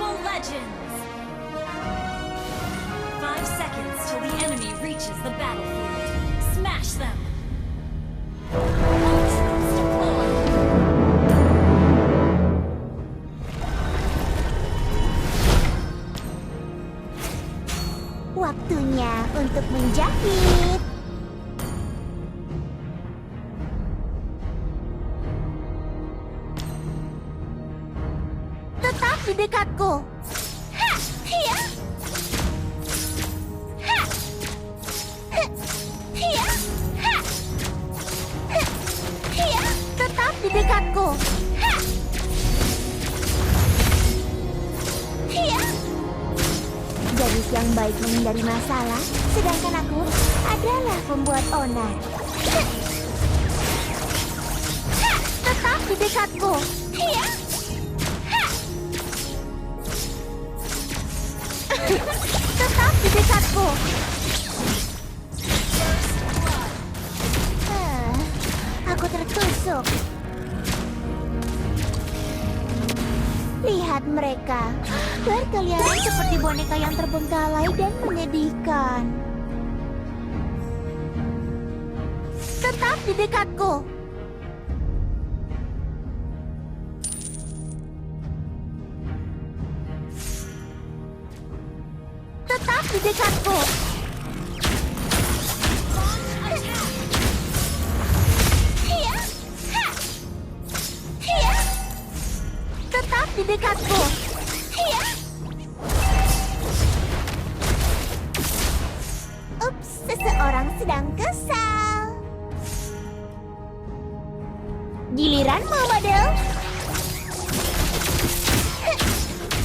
Mobile Legends! 5 seconds till the enemy reaches the battlefield. Smash them! All troops deployed! Waktunya untuk menjahit. Tetap di dekatku. Ha! Hiya! Ha! Ha! Hiya! Ha! Ha! Hiya! Tetap di dekatku. Ha! Hiya! Gadis yang baik menghindari masalah, sedangkan aku adalah pembuat onar. Ha! Ha! Tetap di dekatku. Hiya! Tetap di dekatku. Aku tertusuk. Lihat mereka berkeliaran seperti boneka yang terbengkalai dan menyedihkan. Tetap di dekatku. Tetap di dekatku. Hiya! Ha! Hiya! Tetap di dekatku. Hiya! Ups, seseorang sedang kesal. Giliranmu, model.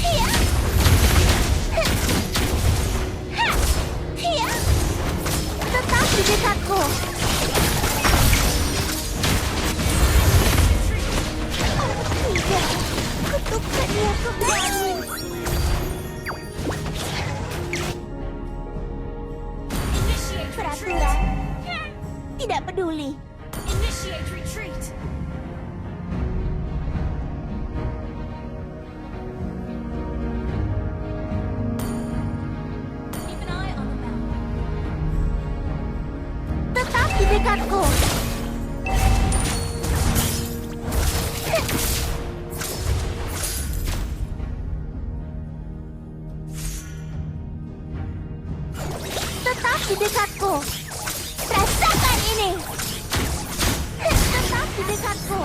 Hiya! Tetap di dekatku. Oh, tidak. Kutukkan dia kembali. Peraturan tidak peduli. Initiate retreat! Keep an eye on the map. Tetap di dekatku. Tetap di dekatku. Rasakan ini. Tetap di dekatku.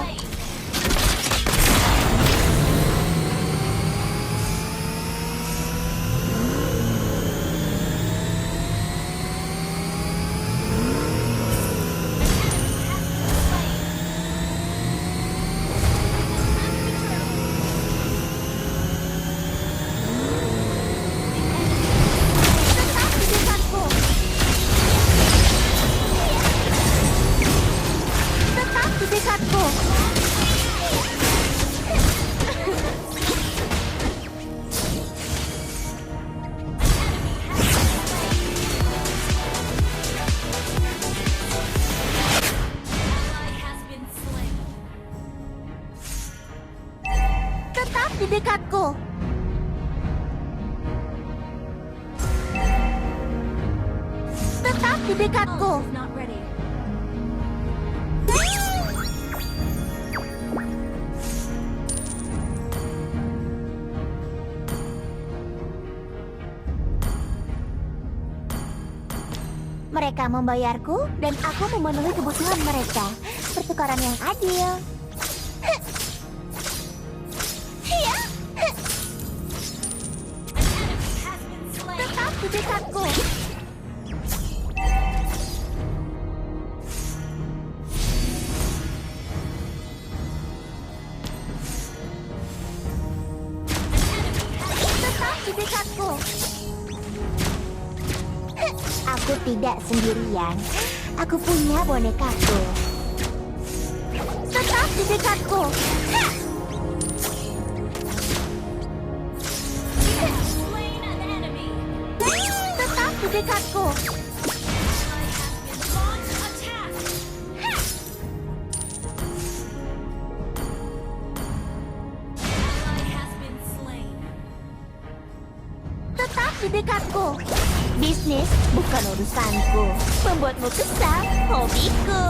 Tetap di dekatku. Tetap di dekatku. Ally has been slain. Tetap di dekatku. Tetap di dekatku. Ult is not ready. Mereka membayarku dan aku memenuhi kebutuhan mereka. Pertukaran yang adil. Hiya! Has been slain. Tetap di dekatku. Tetap di dekatku. Aku tidak sendirian. Aku punya bonekaku. Tetap di dekatku. Slain an enemy. Tetap di dekatku. Ally has been launched attack. Ally has been slain. di dekatku. Bisnis bukan urusanku. Membuatmu kesal, hobiku.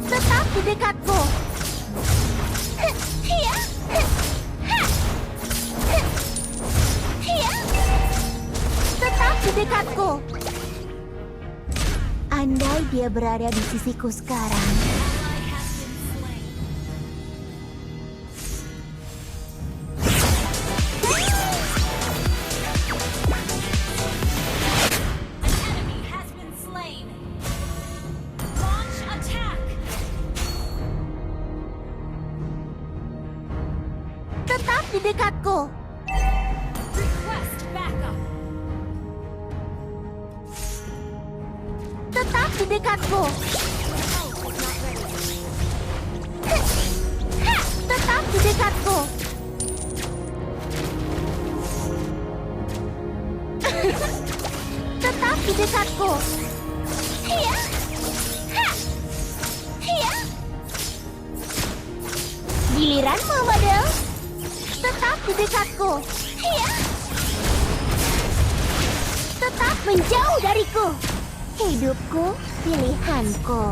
Tetap di dekatku. Hiya. Hiya. Tetap di dekatku. Andai dia berada di sisiku sekarang. Tetap di dekatku. Request backup. Tetap di dekatku. Tetap di dekatku. Tetap di dekatku. Hiya. Hiya. Giliranmu, model. Tetap di dekatku. Hiya. Tetap menjauh dariku. Hidupku, pilihanku.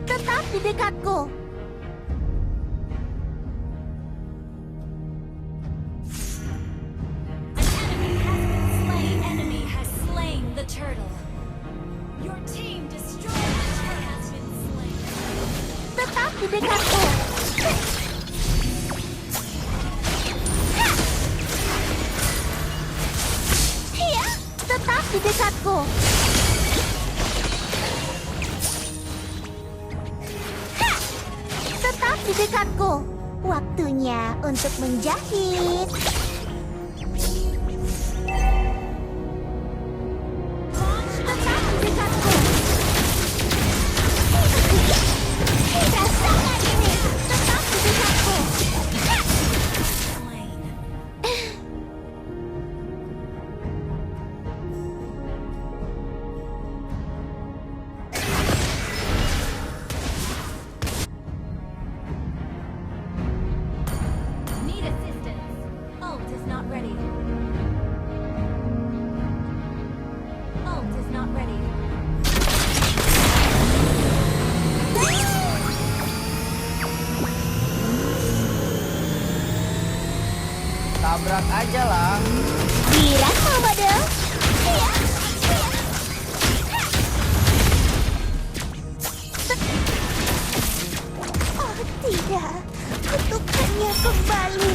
Tetap di dekatku. Enemy has slain the turtle. Your team destroyed the turtle has been slain. Tetap di dekatku. Hiya, tetap di dekatku. Tetap di dekatku. Waktunya untuk menjahit. Tetap di dekatku. Rasakan ini. Tetap di dekatku. Slain. Need assistance. Ult is not ready. Ult is not ready. Tabrak aja lah. Giliranmu, model. Hiya, hiya. Oh tidak, kutukannya kembali.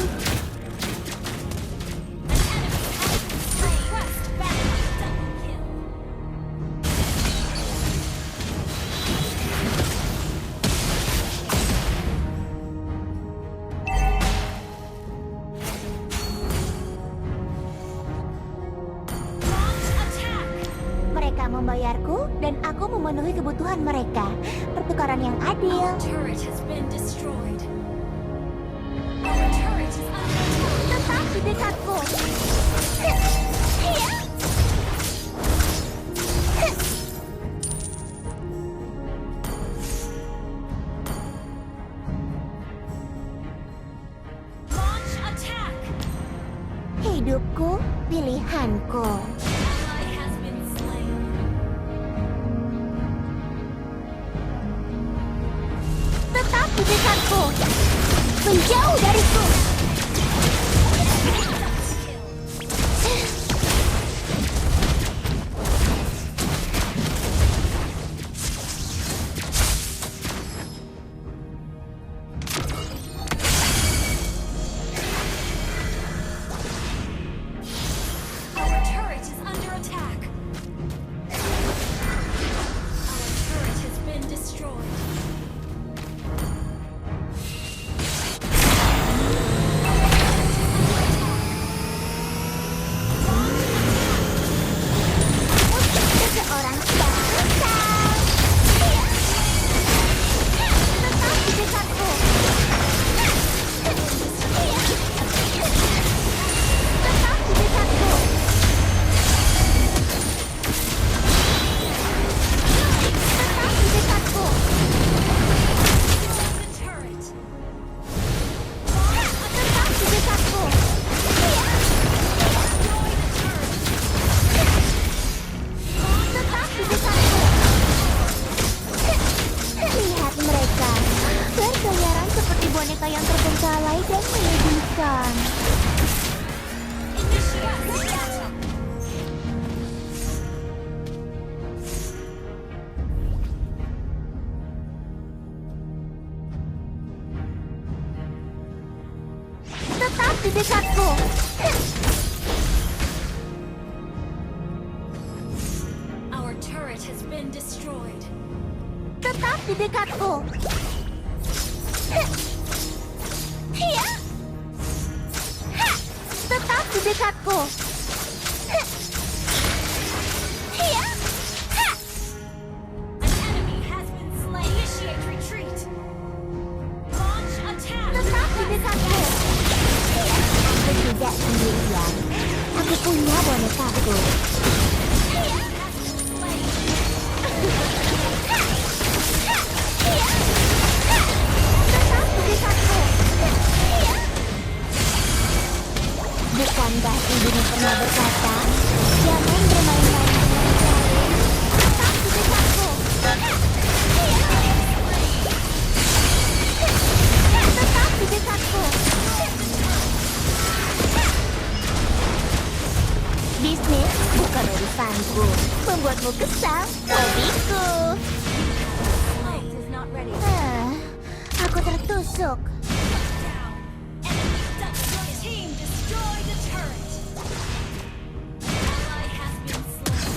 Request backup. Double kill. Launch attack. Mereka membayarku dan aku memenuhi kebutuhan mereka. Pertukaran yang adil. Our turret has been destroyed. Our turret is under attack. Tetap di dekatku. Hiya. Launch attack. Hidupku, pilihanku. Ally has been slain. Tetap di dekatku. Menjauh dariku. Our turret is under attack. Our turret has been destroyed. dekatku. Our turret has been destroyed. Tetap di dekatku. Hiya. Ha. Tetap di dekatku. Hiya. Ha. An enemy has been slain. Initiate retreat. Launch attack. Tetap di dekatku. Hiya. Aku tidak sendirian. Aku punya bonekaku. Hiya. Slain. Tetap di dekatku. Hiya. Bukankah ibumu pernah berkata, jangan bermain-main dengan jaring. Tetap di dekatku. Hiya. Tetap di dekatku. Bisnis bukan urusanku. Membuatmu kesal, hobiku. Light is not ready. Aku tertusuk. Down. Enemy double. Your team destroyed the turret. Ally has been slain.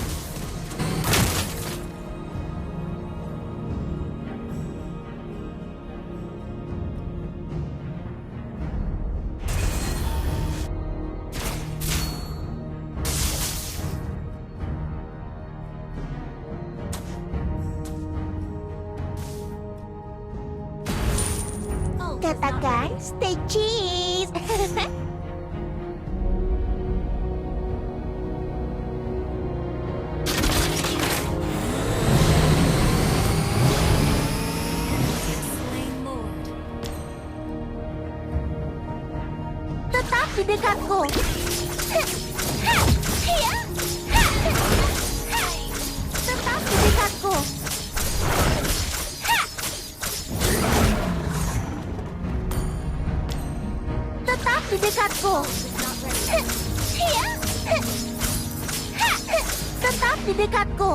Ult is not Katakan, ready. stay cheese. Slain Lord. Tetap di dekatku. Hiya. Tetap di dekatku. Tetap di dekatku. Is not ready. Hiya. Tetap di dekatku.